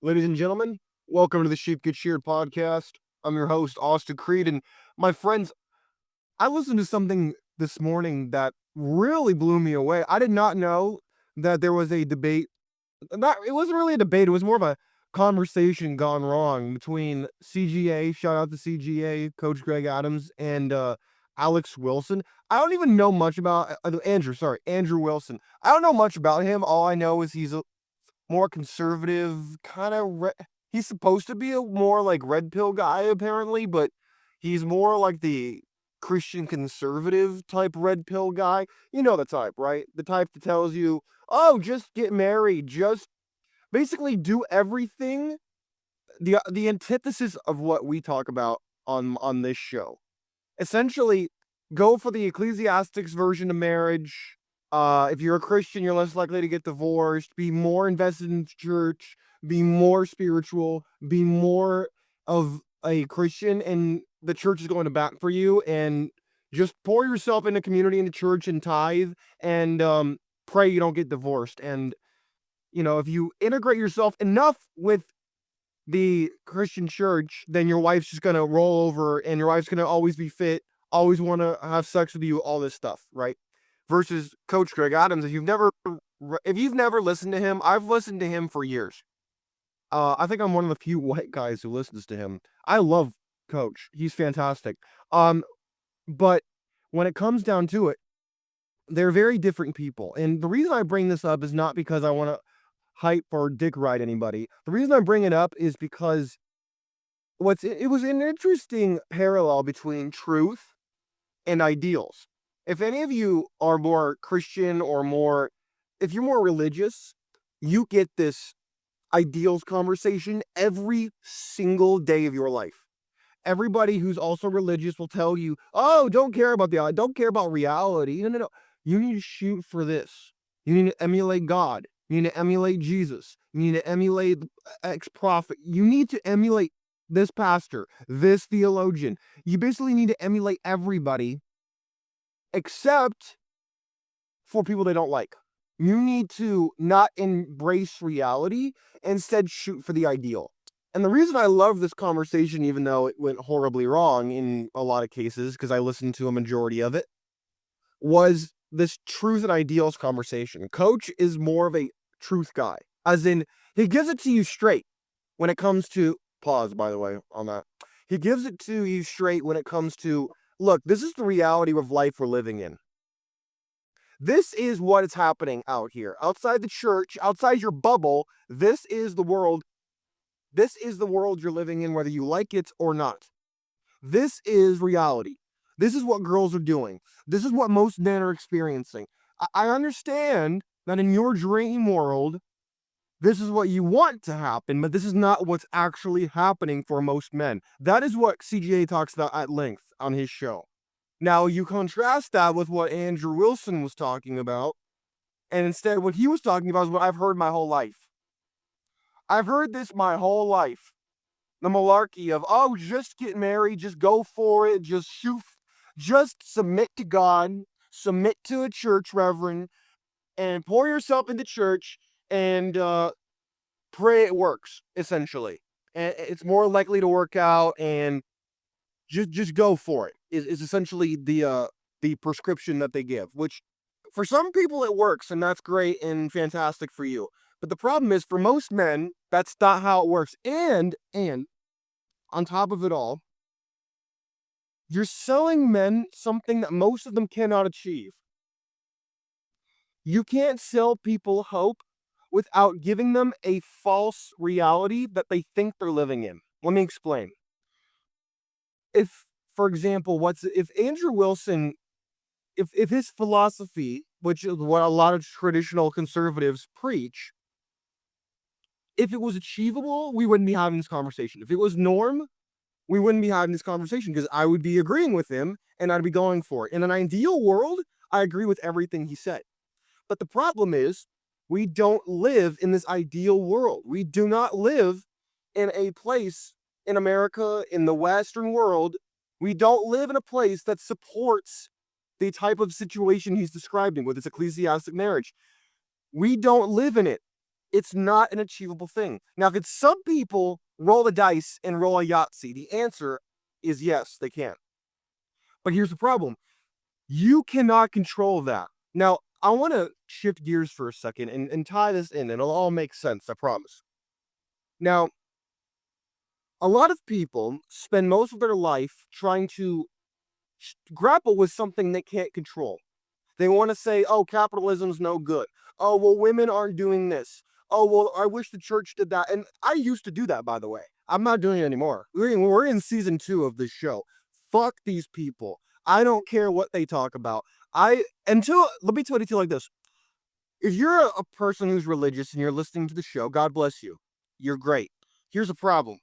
Ladies and gentlemen, welcome to the Sheep Get Sheared podcast. I'm your host, Austin Creed, and my friends, I listened to something this morning that really blew me away. I did not know that there was a debate. It wasn't really a debate, it was more of a conversation gone wrong between CGA, shout out to CGA, Coach Greg Adams, and Alex Wilson. I don't even know much about Andrew Wilson. I don't know much about him. All I know is he's a more conservative kind of he's supposed to be a more like red pill guy apparently, but he's more like the Christian conservative type red pill guy. You know the type, right? The type that tells you, "Oh, just get married, just basically do everything." The antithesis of what we talk about on this show. Essentially, go for the ecclesiastics version of marriage. If you're a Christian, you're less likely to get divorced. Be more invested in church. Be more spiritual. Be more of a Christian, and the church is going to bat for you. And just pour yourself into community, into church, and tithe, and pray you don't get divorced. And if you integrate yourself enough with the Christian church, then your wife's just gonna roll over and your wife's gonna always be fit, always want to have sex with you, all this stuff, right? Versus Coach Greg Adams, if you've never listened to him, I've listened to him for years. I think I'm one of the few white guys who listens to him. I love Coach; he's fantastic. Um, but when it comes down to it, they're very different people, and the reason I bring this up is not because I want to hype or dick ride anybody. The reason I bring it up is because it was an interesting parallel between truth and ideals. If any of you are more Christian or if you're more religious, you get this ideals conversation every single day of your life. Everybody who's also religious will tell you, "Oh, don't care about reality. No, no, no. You need to shoot for this. You need to emulate God. You need to emulate Jesus. You need to emulate ex prophet. You need to emulate this pastor, this theologian. You basically need to emulate everybody except for people they don't like. You need to not embrace reality, instead shoot for the ideal." And the reason I love this conversation, even though it went horribly wrong in a lot of cases, because I listened to a majority of it, was this truth and ideals conversation. Coach is more of a truth guy, as in, he gives it to you straight when it comes to, pause, by the way, on that. He gives it to you straight when it comes to, look, this is the reality of life we're living in. This is what is happening out here. Outside the church, outside your bubble, this is the world. This is the world you're living in, whether you like it or not. This is reality. This is what girls are doing. This is what most men are experiencing. I understand that in your dream world, this is what you want to happen, but this is not what's actually happening for most men. That is what CGA talks about at length on his show. Now, you contrast that with what Andrew Wilson was talking about, and instead, what he was talking about is what I've heard my whole life. I've heard this my whole life. The malarkey of, "Oh, just get married, just go for it, just shoot, just submit to God, submit to a church reverend, and pour yourself into church and pray it works," essentially. And it's more likely to work out, and just go for it is essentially the prescription that they give, which for some people it works, and that's great and fantastic for you. But the problem is, for most men, that's not how it works. And on top of it all, you're selling men something that most of them cannot achieve. You can't sell people hope without giving them a false reality that they think they're living in. Let me explain. If, for example, if Andrew Wilson, if his philosophy, which is what a lot of traditional conservatives preach, if it was achievable, we wouldn't be having this conversation. If it was norm, we wouldn't be having this conversation, because I would be agreeing with him and I'd be going for it. In an ideal world, I agree with everything he said. But the problem is, we don't live in this ideal world. We do not live in a place in America, in the Western world. We don't live in a place that supports the type of situation he's describing with this ecclesiastic marriage. We don't live in it. It's not an achievable thing. Now, could some people roll the dice and roll a Yahtzee? The answer is yes, they can. But here's the problem. You cannot control that. Now, I want to shift gears for a second and tie this in, and it'll all make sense, I promise. Now, a lot of people spend most of their life trying to grapple with something they can't control. They want to say, oh, capitalism's no good. Oh, well, women aren't doing this. Oh, well, I wish the church did that. And I used to do that, by the way. I'm not doing it anymore. We're in season 2 of this show. Fuck these people. I don't care what they talk about. Let me tell it to you like this. If you're a person who's religious and you're listening to the show, God bless you. You're great. Here's the problem.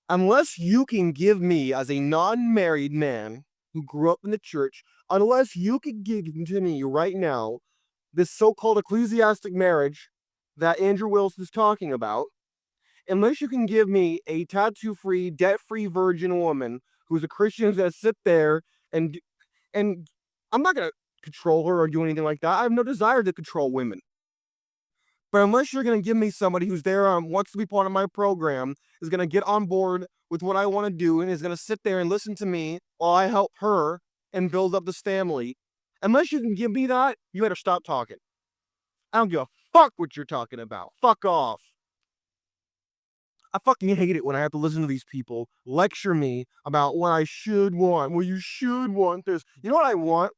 Unless you can give me, as a non-married man who grew up in the church, unless you can give to me right now this so-called ecclesiastic marriage that Andrew Wilson is talking about, unless you can give me a tattoo-free, debt-free virgin woman who's a Christian who's gonna sit there and I'm not gonna control her or do anything like that. I have no desire to control women. But unless you're going to give me somebody who's there, wants to be part of my program, is going to get on board with what I want to do, and is going to sit there and listen to me while I help her and build up this family, unless you can give me that, you better stop talking. I don't give a fuck what you're talking about. Fuck off. I fucking hate it when I have to listen to these people lecture me about what I should want. Well, you should want this. You know what I want?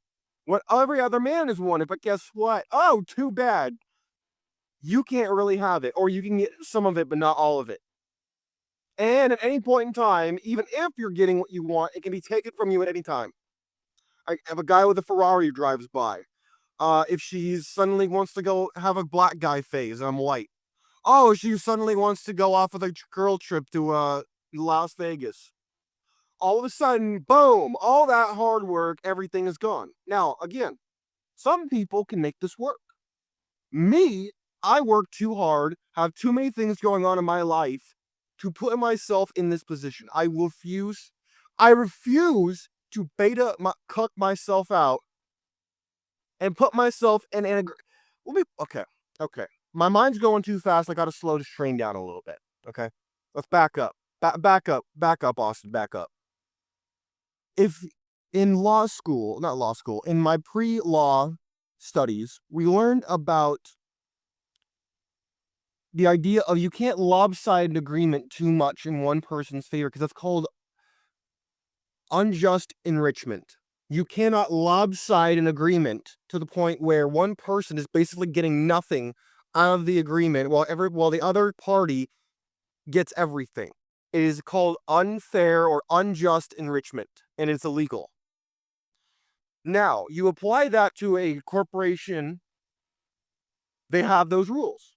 What every other man has wanted, but guess what? Oh, too bad. You can't really have it, or you can get some of it, but not all of it. And at any point in time, even if you're getting what you want, it can be taken from you at any time. I have a guy with a Ferrari who drives by. If she suddenly wants to go have a black guy phase, and I'm white. Oh, she suddenly wants to go off with a girl trip to Las Vegas. All of a sudden, boom, all that hard work, everything is gone. Now, again, some people can make this work. Me, I work too hard, have too many things going on in my life to put myself in this position. I refuse to cuck myself out and put myself in an okay. My mind's going too fast. I gotta slow this train down a little bit. Okay. Let's back up. Back up, Austin, back up. If in in my pre-law studies, we learned about the idea of you can't lopside an agreement too much in one person's favor because that's called unjust enrichment. You cannot lopside an agreement to the point where one person is basically getting nothing out of the agreement while the other party gets everything. It is called unfair or unjust enrichment, and it's illegal. Now, you apply that to a corporation, they have those rules.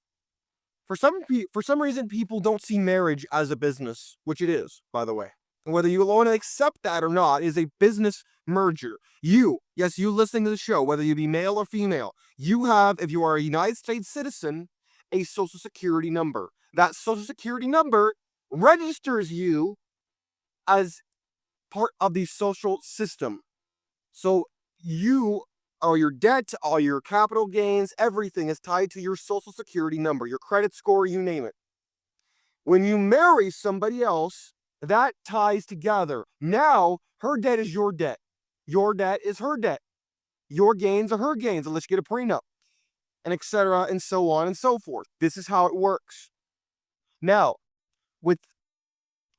For some reason, people don't see marriage as a business, which it is, by the way. And whether you want to accept that or not, is a business merger. You listening to the show, whether you be male or female, you have, if you are a United States citizen, a social security number. That social security number registers you as part of the social system. So all your debt, all your capital gains, everything is tied to your social security number, your credit score, you name it. When you marry somebody else, that ties together. Now, her debt is your debt. Your debt is her debt. Your gains are her gains, unless you get a prenup, and etc., and so on and so forth. This is how it works. Now, with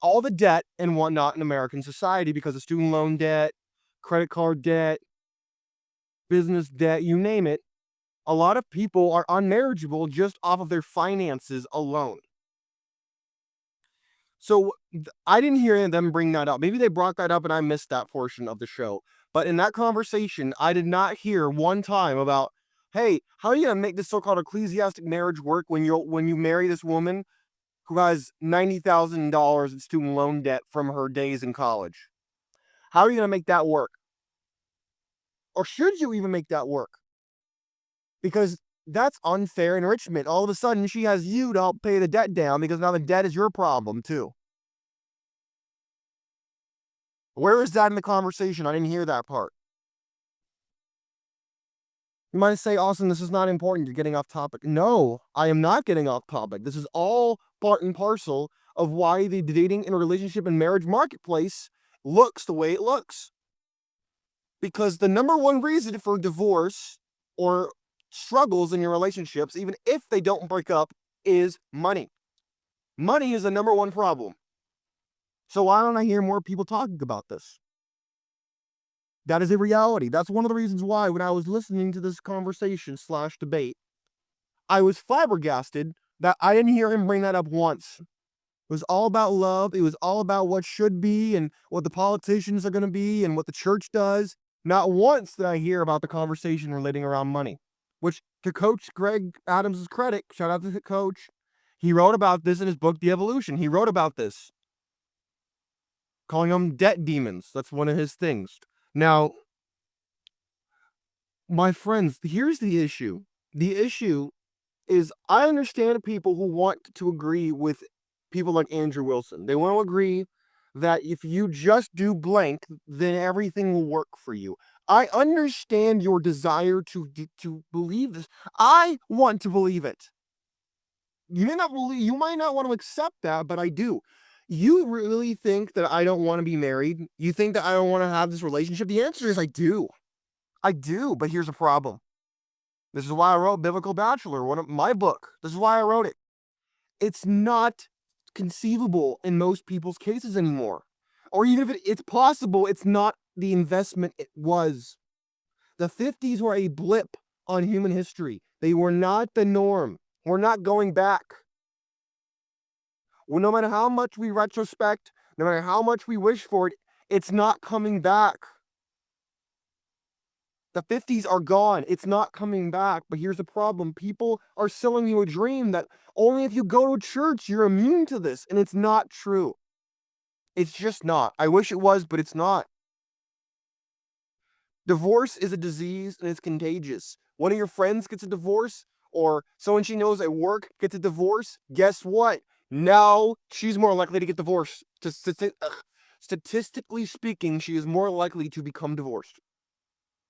all the debt and whatnot in American society, because of student loan debt, credit card debt, business debt, you name it, a lot of people are unmarriageable just off of their finances alone. So I didn't hear them bring that up. Maybe they brought that up and I missed that portion of the show. But in that conversation, I did not hear one time about, hey, how are you gonna make this so-called ecclesiastic marriage work when you marry this woman who has $90,000 in student loan debt from her days in college? How are you gonna make that work? Or should you even make that work? Because that's unfair enrichment. All of a sudden, she has you to help pay the debt down because now the debt is your problem too. Where is that in the conversation? I didn't hear that part. You might say, Austin, this is not important. You're getting off topic. No, I am not getting off topic. This is all part and parcel of why the dating and relationship and marriage marketplace looks the way it looks. Because the number one reason for divorce or struggles in your relationships, even if they don't break up, is money. Money is the number one problem. So why don't I hear more people talking about this? That is a reality. That's one of the reasons why when I was listening to this conversation / debate, I was flabbergasted that I didn't hear him bring that up once. It was all about love. It was all about what should be and what the politicians are going to be and what the church does. Not once did I hear about the conversation relating around money, which, to Coach Greg Adams' credit, shout out to the coach, he wrote about this in his book, The Evolution. He wrote about this, calling them debt demons. That's one of his things. Now, my friends, here's the issue. The issue is I understand people who want to agree with people like Andrew Wilson. They want to agree that if you just do blank, then everything will work for you. I understand your desire to believe this. I want to believe it. You might not want to accept that, but I do. You really think that I don't want to be married? You think that I don't want to have this relationship? The answer is I do. I do, but here's a problem. This is why I wrote Biblical Bachelor, one of my book. This is why I wrote it. It's not conceivable in most people's cases anymore. Or even if it's possible, it's not the investment it was. The 50s were a blip on human history. They were not the norm. We're not going back. Well, no matter how much we retrospect, no matter how much we wish for it, it's not coming back. The 50s are gone. It's not coming back. But here's the problem. People are selling you a dream that only if you go to church, you're immune to this. And it's not true. It's just not. I wish it was, but it's not. Divorce is a disease and it's contagious. One of your friends gets a divorce, or someone she knows at work gets a divorce. Guess what? Now she's more likely to get divorced. Statistically speaking, she is more likely to become divorced.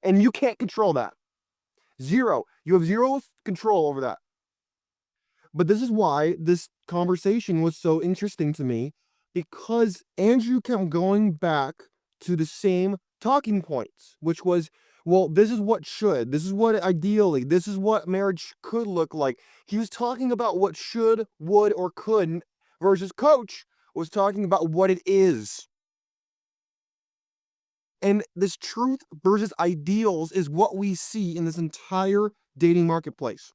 And you can't control that. Zero. You have zero control over that. But this is why this conversation was so interesting to me, because Andrew kept going back to the same talking points, which was, well, this is what should, this is what ideally, this is what marriage could look like. He was talking about what should, would, or could, versus Coach was talking about what it is. And this truth versus ideals is what we see in this entire dating marketplace.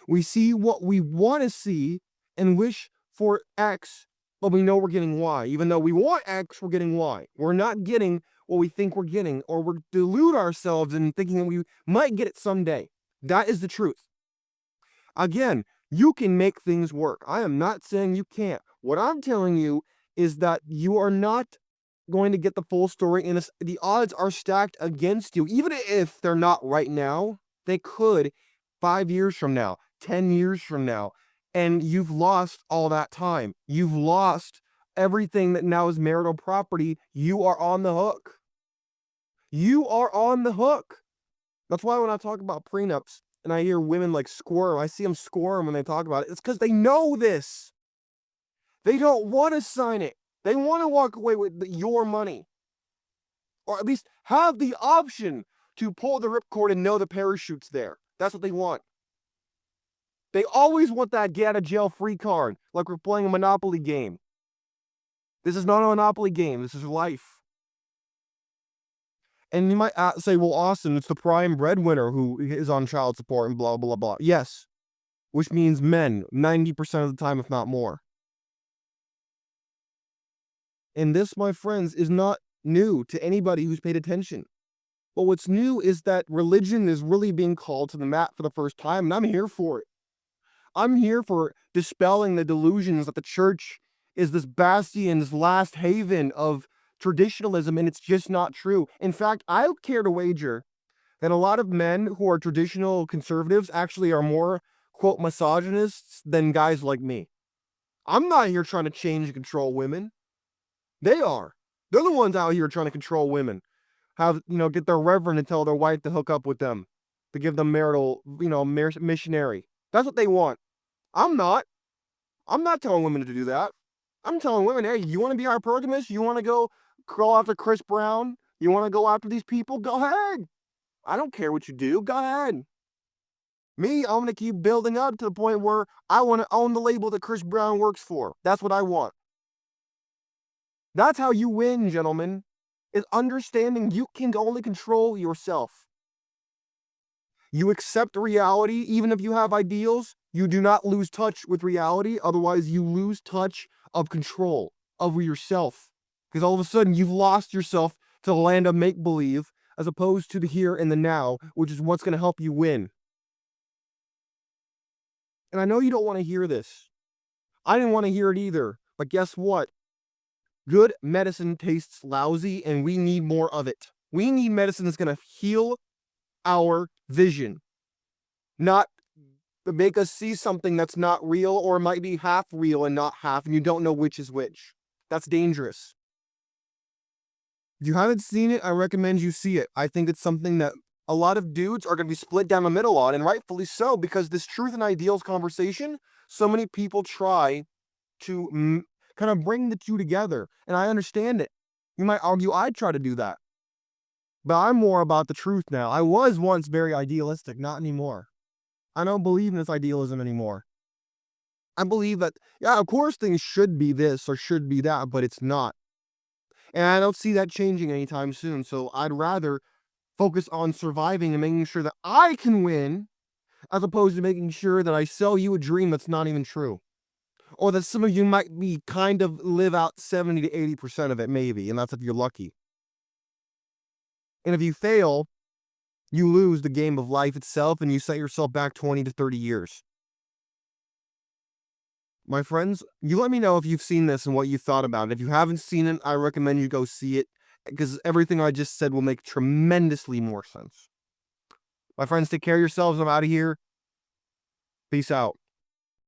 We see what we want to see and wish for X, but we know we're getting Y. Even though we want X, we're getting Y. We're not getting what we think we're getting, or we delude ourselves in thinking that we might get it someday. That is the truth. Again, you can make things work. I am not saying you can't. What I'm telling you is that you are not going to get the full story, and the odds are stacked against you. Even if they're not right now, they could 5 years from now, 10 years from now, and you've lost all that time. You've lost everything that now is marital property. You are on the hook. You are on the hook. That's why when I talk about prenups and I hear women like squirm, I see them squirm when they talk about it. It's because they know this. They don't want to sign it. They want to walk away with your money. Or at least have the option to pull the ripcord and know the parachute's there. That's what they want. They always want that get out of jail free card, like we're playing a Monopoly game. This is not a Monopoly game. This is life. And you might say, well, Austin, it's the prime breadwinner who is on child support and blah, blah, blah. Yes. Which means men, 90% of the time, if not more. And this, my friends, is not new to anybody who's paid attention. But what's new is that religion is really being called to the mat for the first time, and I'm here for it. I'm here for dispelling the delusions that the church is this bastion, this last haven of traditionalism, and it's just not true. In fact, I care to wager that a lot of men who are traditional conservatives actually are more, quote, misogynists than guys like me. I'm not here trying to change and control women. They are. They're the ones out here trying to control women. Get their reverend to tell their wife to hook up with them to give them marital, missionary. That's what they want. I'm not. I'm not telling women to do that. I'm telling women, hey, you want to be hypergamous? You want to go after Chris Brown? You want to go after these people? Go ahead. I don't care what you do. Go ahead. Me, I'm going to keep building up to the point where I want to own the label that Chris Brown works for. That's what I want. That's how you win, gentlemen, is understanding you can only control yourself. You accept reality, even if you have ideals. You do not lose touch with reality. Otherwise, you lose touch of control of yourself. Because all of a sudden, you've lost yourself to the land of make-believe as opposed to the here and the now, which is what's going to help you win. And I know you don't want to hear this. I didn't want to hear it either. But guess what? Good medicine tastes lousy, and we need more of it. We need medicine that's going to heal our vision, not make us see something that's not real or might be half real and not half, and you don't know which is which. That's dangerous. If you haven't seen it, I recommend you see it. I think it's something that a lot of dudes are going to be split down the middle on, and rightfully so, because this truth and ideals conversation, so many people try to kind of bring the two together, and I understand it. You might argue I'd try to do that. But I'm more about the truth now. I was once very idealistic, not anymore. I don't believe in this idealism anymore. I believe that, yeah, of course things should be this or should be that, but it's not. And I don't see that changing anytime soon. So I'd rather focus on surviving and making sure that I can win, as opposed to making sure that I sell you a dream that's not even true. Or that some of you might be kind of live out 70 to 80% of it, maybe, and that's if you're lucky. And if you fail, you lose the game of life itself and you set yourself back 20 to 30 years. My friends, you let me know if you've seen this and what you thought about it. If you haven't seen it, I recommend you go see it, because everything I just said will make tremendously more sense. My friends, take care of yourselves. I'm out of here. Peace out.